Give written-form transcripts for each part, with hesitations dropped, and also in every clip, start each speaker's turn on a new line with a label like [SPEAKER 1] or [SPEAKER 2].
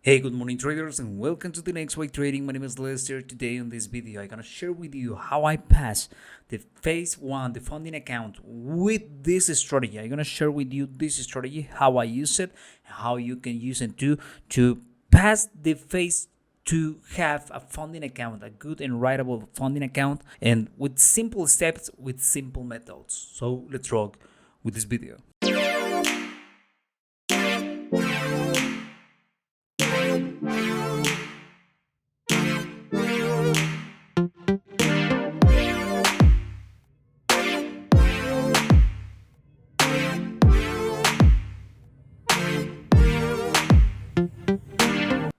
[SPEAKER 1] Hey, good morning traders and welcome to the next week trading. My name is Lester. Today on this video, I'm gonna share with you how I pass the phase one, the funding account with this strategy. I'm gonna share with you this strategy, how I use it, how you can use it to pass the phase to have a funding account, a good and writable funding account, and with simple steps, with simple methods. So let's rock with this video.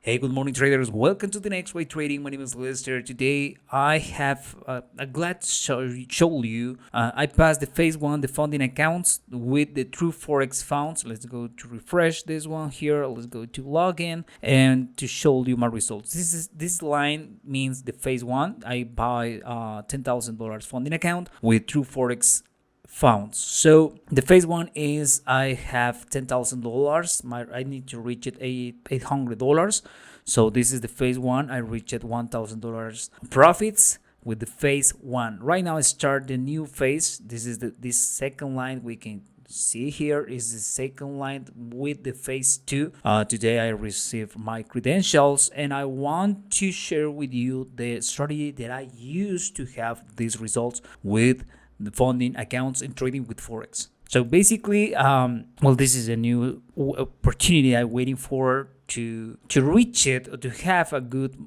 [SPEAKER 1] Hey, good morning traders. Welcome to the next way trading. My name is Lester. Today I have I'm glad to show you I passed the phase one, the funding accounts with the True Forex funds. Let's go to refresh this one here. Let's go to login and to show you my results. This line means the phase one. I buy $10,000 funding account with True Forex funds. So the phase one is I have $10,000. I need to reach it $800. So this is the phase one. I reached $1,000 profits with the phase one. Right now I start the new phase. This is this second line we can see here is the second line with the phase two. Today I received my credentials and I want to share with you the strategy that I use to have these results with the funding accounts and trading with Forex. So basically, this is a new opportunity I'm waiting for to reach it or to have a good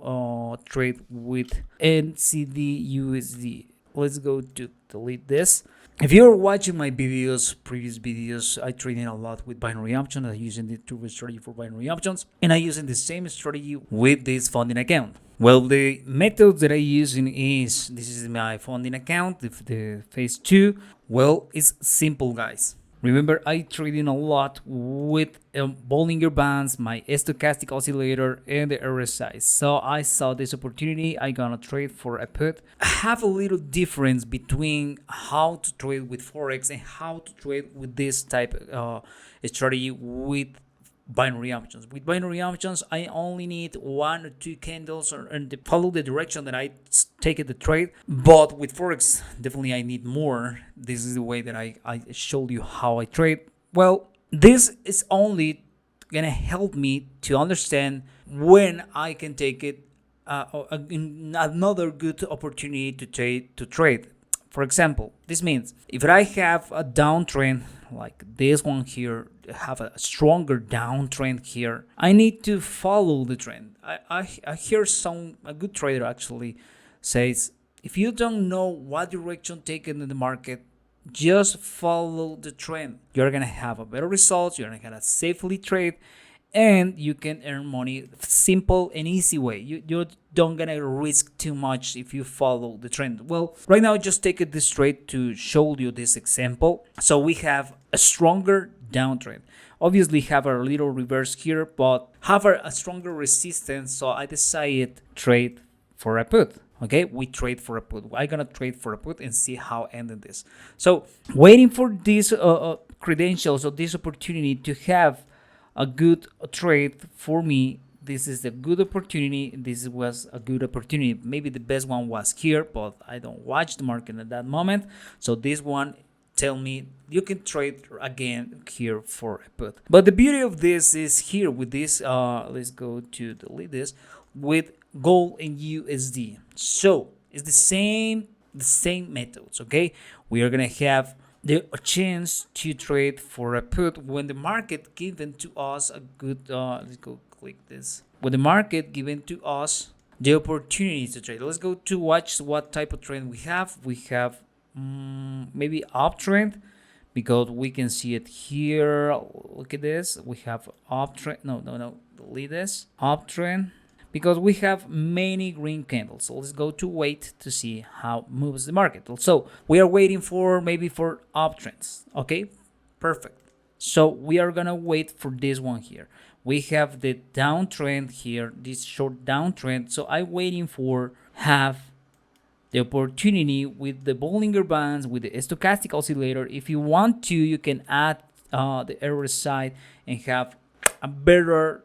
[SPEAKER 1] trade with NCD USD. Let's go to delete this. If you're watching my previous videos, I trading a lot with binary options. I'm using the two strategy for binary options, and I'm using the same strategy with this funding account. Well, the method that I'm using is, this is my funding account, the phase two. Well, it's simple, guys. Remember, I trading a lot with Bollinger Bands, my stochastic oscillator, and the RSI. So I saw this opportunity. I gonna trade for a put. I have a little difference between how to trade with Forex and how to trade with this type of strategy with binary options. With binary options, I only need one or two candles and to follow the direction that I take the trade. But with Forex, definitely I need more. This is the way that I showed you how I trade. Well, this is only gonna help me to understand when I can take it another good opportunity to trade. For example, this means if I have a downtrend like this one here, have a stronger downtrend here, I need to follow the trend. I hear a good trader actually says, if you don't know what direction taken in the market, just follow the trend. You're gonna have a better results. You're gonna safely trade, and you can earn money simple and easy way. You don't gonna risk too much if you follow the trend. Well, right now I just take it this trade to show you this example. So we have a stronger downtrend. Obviously have a little reverse here, but have a stronger resistance. So I decided trade for a put. Okay, we trade for a put. I'm gonna trade for a put and see how ended this. So waiting for these credentials or this opportunity to have a good trade for me. This is a good opportunity. This was a good opportunity. Maybe the best one was here, but I don't watch the market at that moment. So this one tell me you can trade again here for a put. But the beauty of this is here with this, let's go to delete this, with gold and USD. So it's the same methods, okay? We are gonna have the chance to trade for a put when the market given to us a good let's go click this, when the market given to us the opportunity to trade. Let's go to watch what type of trend we have. We have maybe uptrend, because we can see it here. Look at this, we have uptrend. No, delete this, uptrend, because we have many green candles. So let's go to wait to see how moves the market. So we are waiting for maybe for uptrends. Okay, perfect. So we are gonna wait for this one here. We have the downtrend here, this short downtrend. So I'm waiting for have the opportunity with the Bollinger Bands, with the stochastic oscillator. If you want to, you can add the RSI and have a better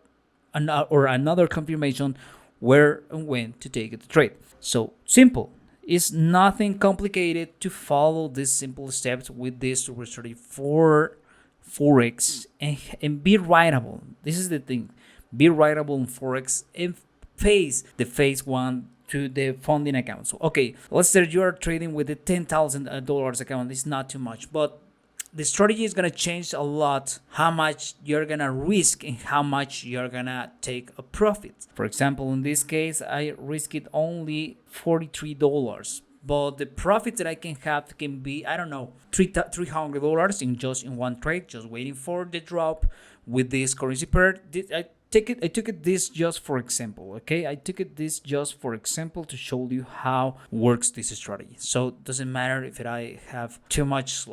[SPEAKER 1] or another confirmation where and when to take the trade. So simple. It's nothing complicated to follow these simple steps with this strategy for Forex and be writable. This is the thing. Be writable in Forex and face the phase one to the funding account. So, okay, let's say you are trading with the $10,000 account. It's not too much, but the strategy is going to change a lot how much you're going to risk and how much you're going to take a profit. For example, in this case, I risk it only $43, but the profit that I can have can be, I don't know, $300 in one trade, just waiting for the drop with this currency pair. I took it this just for example, okay? I took it this just for example to show you how works this strategy. So it doesn't matter if I have too much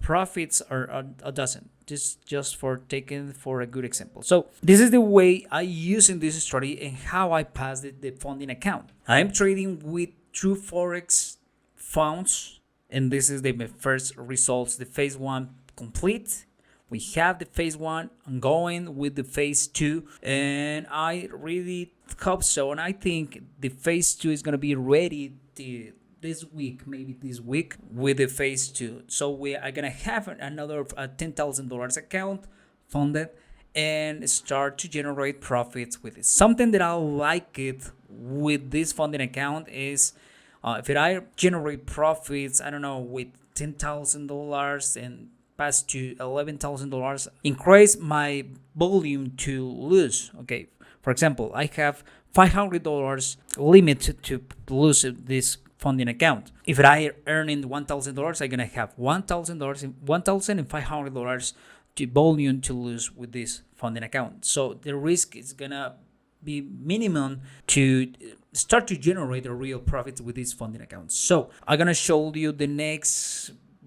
[SPEAKER 1] profits or doesn't. This just for taking for a good example. So this is the way I use in this strategy and how I pass the funding account. I'm trading with True Forex funds, and this is the first results. The phase one complete. We have the phase one ongoing with the phase two, and I really hope so. And I think the phase two is gonna be ready this week, maybe this week with the phase two. So we are gonna have another $10,000 account funded and start to generate profits with it. Something that I like it with this funding account is if I generate profits, I don't know, with $10,000 and pass to $11,000, increase my volume to lose. Okay, for example, I have $500 limit to lose this funding account. If I earning $1,000, I'm gonna have $1,500 to volume to lose with this funding account. So the risk is gonna be minimum to start to generate a real profit with this funding account. So I'm gonna show you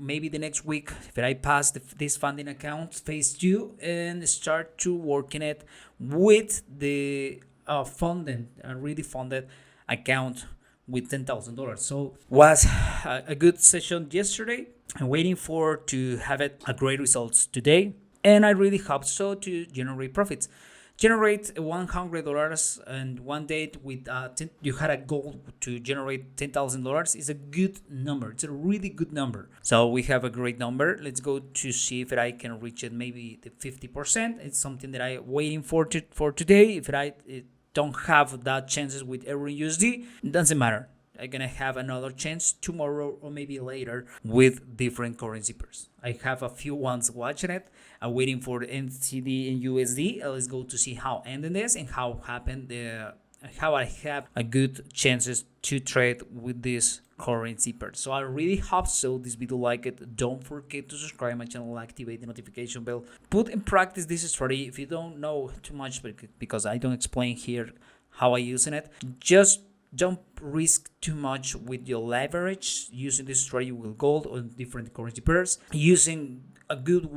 [SPEAKER 1] maybe the next week if I pass this funding account phase two and start to working it with the really funded account with $10,000. So was a good session yesterday. I'm waiting for to have a great results today, and I really hope so to generate profits. Generate $100 and one day with you had a goal to generate $10,000 is a good number. It's a really good number. So we have a great number. Let's go to see if I can reach it. Maybe the 50%. It's something that I'm waiting for today. If I don't have that chances with EURUSD, it doesn't matter. I'm gonna have another chance tomorrow or maybe later with different currency pairs. I have a few ones watching it. I'm waiting for the NCD and USD. Let's go to see how ended this and how happened how I have a good chances to trade with this currency pair. So I really hope so this video like it. Don't forget to subscribe my channel, activate the notification bell, put in practice this strategy. If you don't know too much, because I don't explain here how I using it, just don't risk too much with your leverage using this strategy with gold or different currency pairs. Using a good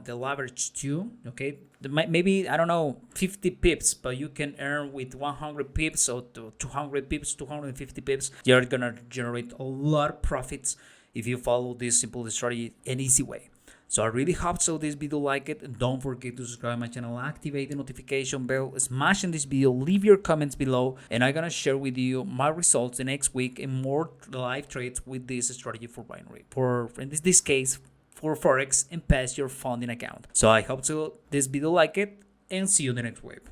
[SPEAKER 1] the leverage too. Okay, maybe I don't know 50 pips, but you can earn with 100 pips or 200 pips, 250 pips. You're gonna generate a lot of profits if you follow this simple strategy an easy way. So I really hope so this video like it, and don't forget to subscribe my channel, activate the notification bell, smash in this video, leave your comments below, and I'm gonna share with you my results the next week and more live trades with this strategy for binary, in this case for Forex, and pass your funding account. So I hope so this video like it, and see you in the next wave.